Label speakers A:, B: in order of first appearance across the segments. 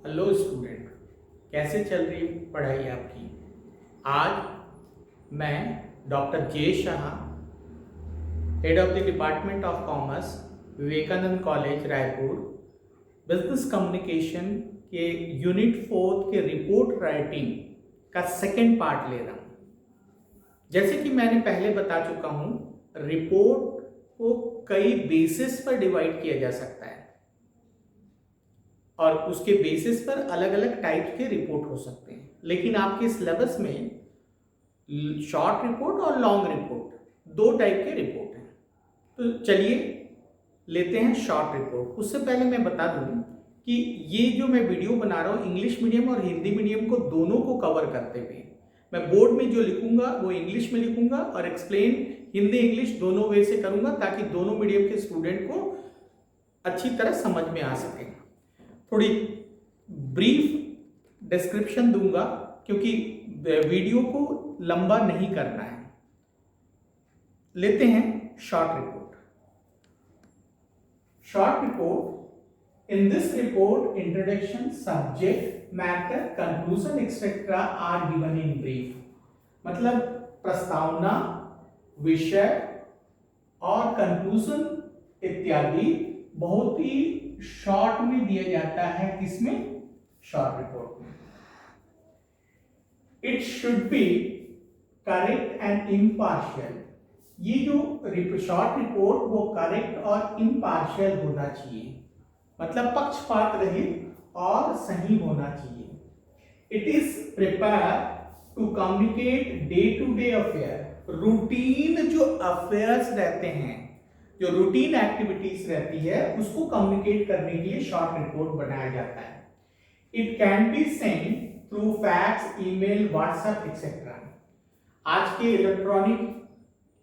A: Hello student, कैसे चल रही पढ़ाई आपकी। आज मैं doctor J Shah, head of the department of commerce, Vivekananda college Raipur, business communication के यूनिट 4 के रिपोर्ट राइटिंग का सेकंड पार्ट ले रहा हूँ। जैसे कि मैंने पहले बता चुका हूँ, रिपोर्ट को कई बेसिस पर डिवाइड किया जा सकता है और उसके बेसिस पर अलग अलग टाइप के रिपोर्ट हो सकते हैं। लेकिन आपके सिलेबस में शॉर्ट रिपोर्ट और लॉन्ग रिपोर्ट दो टाइप के रिपोर्ट हैं। तो चलिए लेते हैं शॉर्ट रिपोर्ट। उससे पहले मैं बता दूं कि ये जो मैं वीडियो बना रहा हूँ इंग्लिश मीडियम और हिंदी मीडियम को दोनों को कवर करते हुए, मैं बोर्ड में जो लिखूंगा वो इंग्लिश में लिखूंगा और एक्सप्लेन हिंदी इंग्लिश दोनों वे से करूंगा ताकि दोनों मीडियम के स्टूडेंट को अच्छी तरह समझ में आ सके। थोड़ी ब्रीफ डिस्क्रिप्शन दूंगा क्योंकि वीडियो को लंबा नहीं करना है। लेते हैं short report. Short report, in this report introduction, subject matter, conclusion etcetera are given in brief. मतलब प्रस्तावना, विषय और कंक्लूजन इत्यादि बहुत ही शॉर्ट में दिया जाता है। किसमें? शॉर्ट रिपोर्ट में। It should be correct and impartial. ये जो शॉर्ट रिपोर्ट वो करेक्ट और इम्पार्शियल होना चाहिए, मतलब पक्षपात रहित और सही होना चाहिए। It is prepare to communicate day to day affair. Routine जो अफेयर्स रहते हैं, जो रूटीन एक्टिविटीज रहती है, उसको कम्युनिकेट करने के लिए शॉर्ट रिपोर्ट बनाया जाता है। It can be send through fax, email, WhatsApp etcetera. आज के इलेक्ट्रॉनिक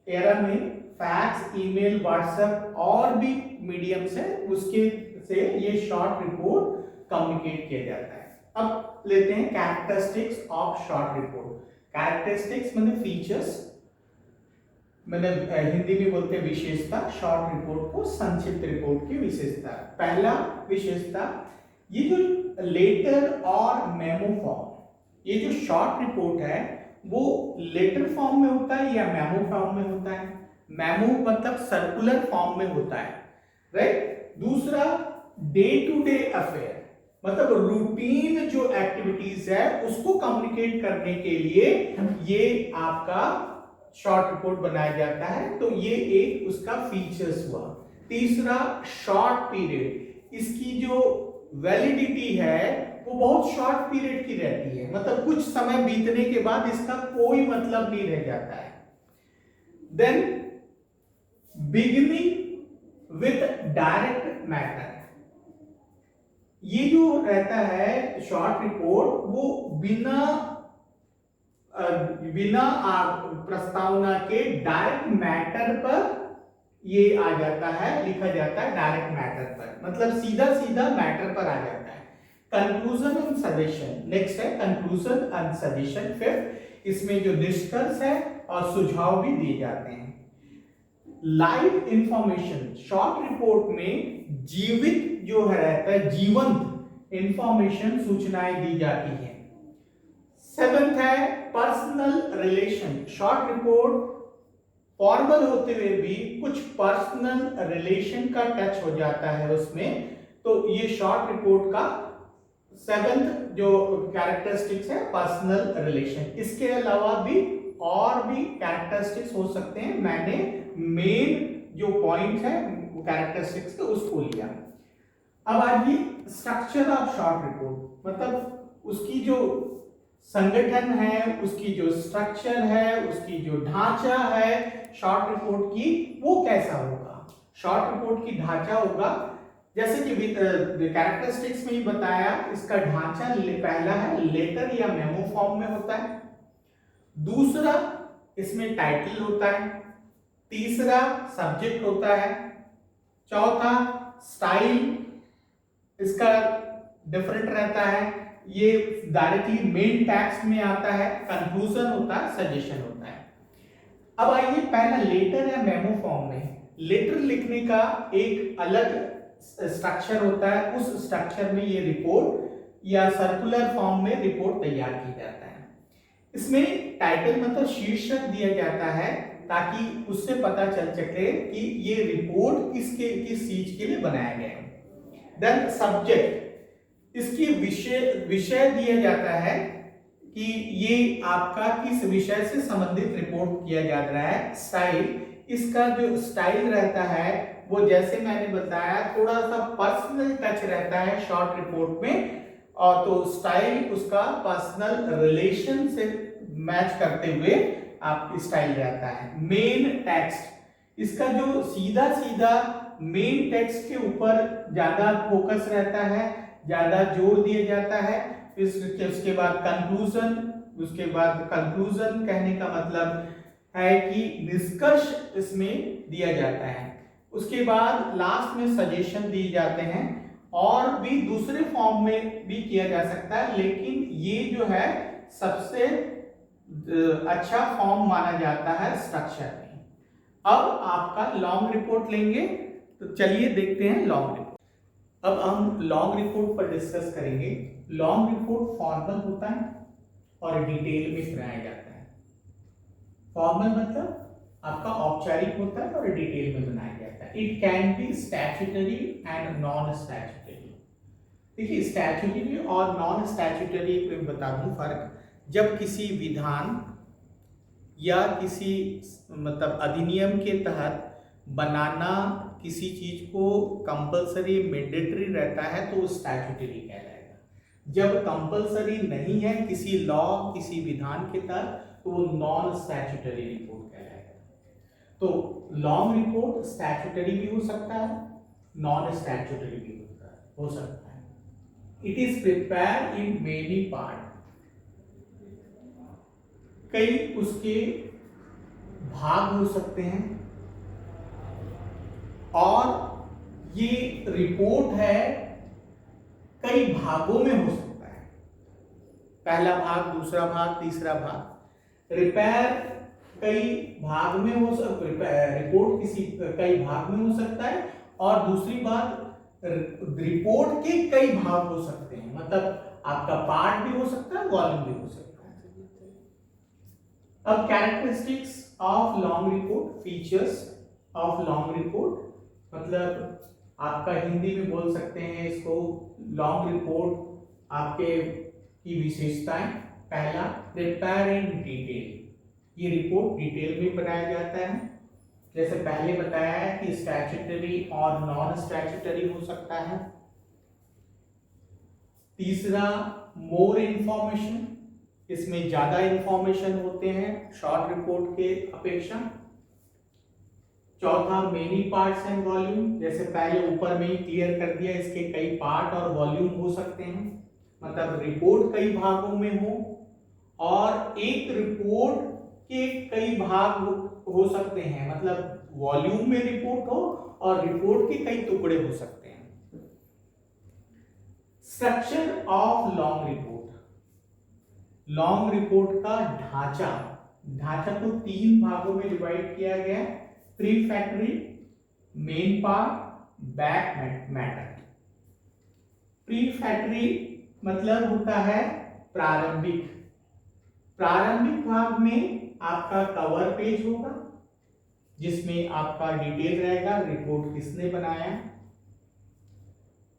A: एरा में फैक्स, ईमेल, व्हाट्सएप और भी मीडियम्स है, उसके से ये शॉर्ट रिपोर्ट कम्युनिकेट किया जाता है। अब लेते हैं characteristics of short report. Characteristics मतलब फीचर्स, मतलब हिंदी में बोलते हैं विशेषता। शॉर्ट रिपोर्ट को संक्षिप्त रिपोर्ट की विशेषता। पहला विशेषता, ये जो लेटर और मेमो फॉर्म, ये जो शॉर्ट रिपोर्ट है वो लेटर फॉर्म में होता है या मेमो फॉर्म में होता है। मेमो मतलब सर्कुलर फॉर्म में होता है, राइट। दूसरा, डे टू डे अफेयर, मतलब रूटीन जो एक्टिविटीज है उसको कम्युनिकेट करने के लिए ये आपका शॉर्ट रिपोर्ट बनाया जाता है। तो ये एक उसका फीचर्स हुआ। तीसरा, शॉर्ट पीरियड। इसकी जो वैलिडिटी है वो बहुत शॉर्ट पीरियड की रहती है, मतलब कुछ समय बीतने के बाद इसका कोई मतलब नहीं रह जाता है। Then beginning with direct matter. ये जो रहता है शॉर्ट रिपोर्ट वो बिना प्रस्तावना के डायरेक्ट मैटर पर ये आ जाता है, लिखा जाता है डायरेक्ट मैटर पर, मतलब सीधा सीधा मैटर पर आ जाता है। कंक्लूजन एंड सजेशन नेक्स्ट है, कंक्लूजन एंड सजेशन। फिर इसमें जो निष्कर्ष है और सुझाव भी दिए जाते हैं। लाइव इंफॉर्मेशन, शॉर्ट रिपोर्ट में जीवित जो है रहता है, जीवंत इंफॉर्मेशन, सूचनाएं दी जाती हैं। सेवेंथ है personal relation. Short report formal होते हुए भी कुछ पर्सनल रिलेशन का टच हो जाता है उसमें, तो ये शॉर्ट रिपोर्ट का सेवेंथ जो कैरेक्टरिस्टिक्स है, पर्सनल रिलेशन। इसके अलावा भी और भी कैरेक्टरिस्टिक्स हो सकते हैं, मैंने मेन जो पॉइंट है कैरेक्टरिस्टिक्स के उसको लिया। अब आइए स्ट्रक्चर ऑफ शॉर्ट रिपोर्ट, मतलब उसकी जो संगठन है, उसकी जो स्ट्रक्चर है, उसकी जो ढांचा है शॉर्ट रिपोर्ट की, वो कैसा होगा। शॉर्ट रिपोर्ट की ढांचा होगा जैसे कि कैरेक्टरिस्टिक्स में ही बताया, इसका ढांचा पहला है लेटर या मेमो फॉर्म में होता है। दूसरा, इसमें टाइटल होता है। तीसरा, सब्जेक्ट होता है। चौथा, स्टाइल इसका डिफरेंट रहता है, ये डायरेक्टली मेन टेक्स्ट में आता है। कंक्लूजन होता है, सजेशन होता है। अब आइए पहला लेटर या मेमो फॉर्म में। लेटर लिखने का एक अलग स्ट्रक्चर होता है, उस स्ट्रक्चर में ये रिपोर्ट या सर्कुलर फॉर्म में रिपोर्ट तैयार की जाता है। इसमें टाइटल मतलब शीर्षक दिया जाता है ताकि उससे पता चल सके कि ये रिपोर्ट किस चीज के लिए बनाया गया है। देन सब्जेक्ट, इसकी विषय दिया जाता है कि ये आपका किस विषय से संबंधित रिपोर्ट किया जा रहा है। स्टाइल, इसका जो स्टाइल रहता है वो जैसे मैंने बताया थोड़ा सा पर्सनल टच रहता है शॉर्ट रिपोर्ट में, और तो स्टाइल उसका पर्सनल रिलेशन से मैच करते हुए आप स्टाइल रहता है। मेन टेक्स्ट, इसका जो सीधा सीधा मेन टेक्स्ट के ऊपर ज्यादा फोकस रहता है, ज्यादा जोर दिया जाता है। उसके बाद कंक्लूजन, उसके बाद कंक्लूजन कहने का मतलब है कि निष्कर्ष इसमें दिया जाता है। उसके बाद लास्ट में सजेशन दिए जाते हैं, और भी दूसरे फॉर्म में भी किया जा सकता है, लेकिन ये जो है सबसे अच्छा फॉर्म माना जाता है स्ट्रक्चर में। अब आपका लॉन्ग रिपोर्ट लेंगे, तो चलिए देखते हैं लॉन्ग रिपोर्ट। अब हम लॉन्ग रिपोर्ट पर डिस्कस करेंगे। लॉन्ग रिपोर्ट फॉर्मल होता है और डिटेल में बनाया जाता है। फॉर्मल मतलब आपका औपचारिक होता है और डिटेल में बनाया जाता है। It can be statutory and non statutory. देखिए स्टैट्यूटरी और नॉन स्टैट्यूटरी में बता दूं फर्क। जब किसी विधान या किसी मतलब अधिनियम के तहत बनाना किसी चीज को कंपलसरी मैंडेटरी रहता है तो स्टैट्यूटरी कहलाएगा। जब कंपलसरी नहीं है किसी लॉ किसी विधान के तहत तो वो नॉन स्टैट्यूटरी रिपोर्ट कहलाएगा। तो लॉन्ग रिपोर्ट स्टैट्यूटरी भी हो सकता है, नॉन स्टैट्यूटरी भी हो सकता है। It is prepared in many part, कई उसके भाग हो सकते हैं, और ये रिपोर्ट है कई भागों में हो सकता है। पहला भाग, दूसरा भाग, तीसरा भाग। रिपेयर कई भाग में हो सकता है, रिपोर्ट किसी कई भाग में हो सकता है, और दूसरी बात रिपोर्ट के कई भाग हो सकते हैं, मतलब आपका पार्ट भी हो सकता है, वॉल्यूम भी हो सकता है। अब characteristics of long report, features of long report, मतलब आपका हिंदी में बोल सकते हैं इसको लॉन्ग रिपोर्ट आपके की विशेषताएं। पहला, प्रिपेयर इन डिटेल, ये रिपोर्ट डिटेल में बनाया जाता है। जैसे पहले बताया है कि स्टैट्यूटरी और नॉन स्टैट्यूटरी हो सकता है। तीसरा, मोर इंफॉर्मेशन, इसमें ज्यादा इंफॉर्मेशन होते हैं शॉर्ट रिपोर्ट के अपेक्षा। चौथा, मेनी पार्ट्स एंड वॉल्यूम, जैसे पहले ऊपर में ही क्लियर कर दिया, इसके कई पार्ट और वॉल्यूम हो सकते हैं, मतलब रिपोर्ट कई भागों में हो, और एक रिपोर्ट के कई भाग हो सकते हैं, मतलब वॉल्यूम में रिपोर्ट हो और रिपोर्ट के कई टुकड़े हो सकते हैं। Structure of long report, long report का ढांचा को 3 भागों में डिवाइड किया गया है। प्रीफैक्टरी, मेन पार्ट, बैक मैटर। प्रीफैक्टरी मतलब होता है प्रारंभिक भाग में आपका कवर पेज होगा जिसमें आपका डिटेल रहेगा, रिपोर्ट किसने बनाया,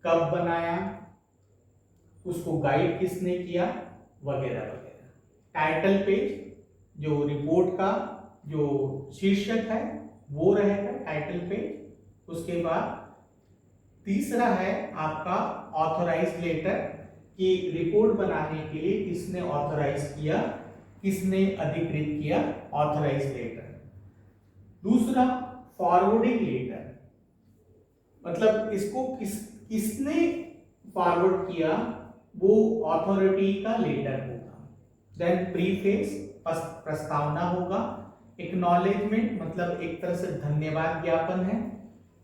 A: कब बनाया, उसको गाइड किसने किया, वगैरह वगैरह। टाइटल पेज, जो रिपोर्ट का जो शीर्षक है वो रहेगा टाइटल पेज। उसके बाद तीसरा है आपका ऑथराइज लेटर, कि रिपोर्ट बनाने के लिए किसने ऑथराइज किया, किसने अधिकृत किया, ऑथराइज लेटर। दूसरा, फॉरवर्डिंग लेटर, मतलब इसको किसने फॉरवर्ड किया, वो अथॉरिटी का लेटर होगा। देन प्रीफेस, प्रस्तावना होगा। एक्नॉलेजमेंट मतलब एक तरह से धन्यवाद ज्ञापन है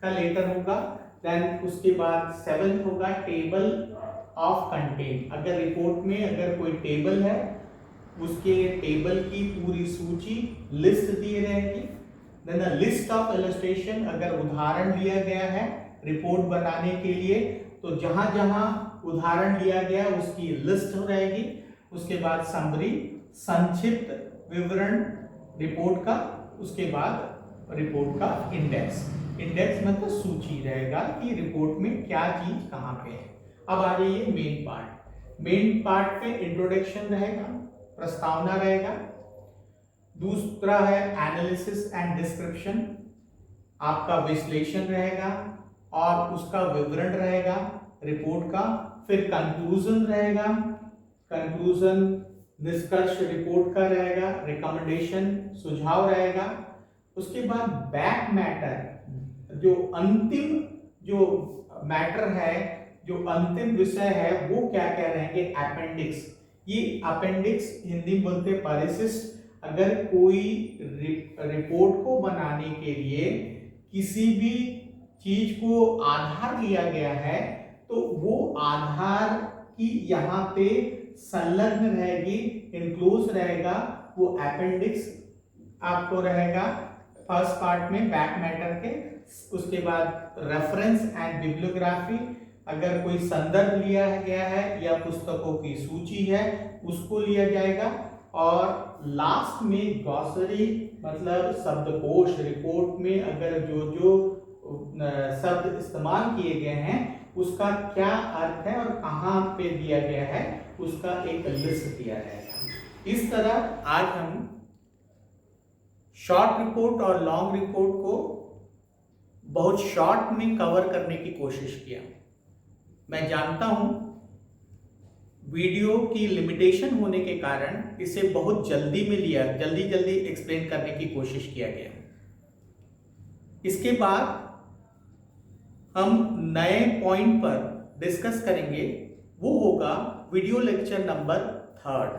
A: का लेटर होगा। देन उसके बाद 7th होगा टेबल ऑफ कंटेंट, अगर रिपोर्ट में अगर कोई टेबल है उसके टेबल की पूरी सूची लिस्ट दी रहेगी। देन लिस्ट ऑफ इलस्ट्रेशन, अगर उदाहरण लिया गया है रिपोर्ट बनाने के लिए तो जहां जहां उदाहरण लिया गया उसकी लिस्ट रहेगी, उसके बाद समरी संक्षिप्त विवरण रिपोर्ट का, उसके बाद रिपोर्ट का इंडेक्स। इंडेक्स मतलब सूची रहेगा कि रिपोर्ट में क्या चीज कहाँ पे है। अब आ जाइए मेन पार्ट। मेन पार्ट पे इंट्रोडक्शन रहेगा, प्रस्तावना रहेगा, दूसरा है एनालिसिस एंड डिस्क्रिप्शन, आपका विश्लेषण रहेगा और उसका विवरण रहेगा रिपोर्ट का, फिर कंक्लूजन रहेगा, कंक्लूजन निष्कर्ष रिपोर्ट का रहेगा, रिकमेंडेशन सुझाव रहेगा, उसके बाद बैक मैटर जो अंतिम जो मैटर है, जो अंतिम विषय है वो क्या क्या रहेंगे, अपेंडिक्स। ये अपेंडिक्स हिंदी में बोलते हैं परिशिष्ट। अगर कोई रिपोर्ट को बनाने के लिए किसी भी चीज को आधार लिया गया है तो वो आधार की यहाँ पे संलग्न रहेगी, इनक्लोज रहेगा, वो अपेंडिक्स आपको रहेगा फर्स्ट पार्ट में बैक मैटर के। उसके बाद रेफरेंस एंड बिब्लियोग्राफी, अगर कोई संदर्भ लिया गया है या पुस्तकों की सूची है उसको लिया जाएगा, और लास्ट में ग्लॉसरी मतलब शब्दकोश, रिपोर्ट में अगर जो जो शब्द इस्तेमाल किए गए हैं उसका क्या अर्थ है और कहाँ पे दिया गया है उसका एक लिस्ट दिया जाएगा। इस तरह आज हम शॉर्ट रिपोर्ट और लॉन्ग रिपोर्ट को बहुत शॉर्ट में कवर करने की कोशिश किया। मैं जानता हूं वीडियो की लिमिटेशन होने के कारण इसे बहुत जल्दी में लिया, जल्दी एक्सप्लेन करने की कोशिश किया गया। इसके बाद हम नए पॉइंट पर डिस्कस करेंगे, वो होगा वीडियो लेक्चर नंबर 3।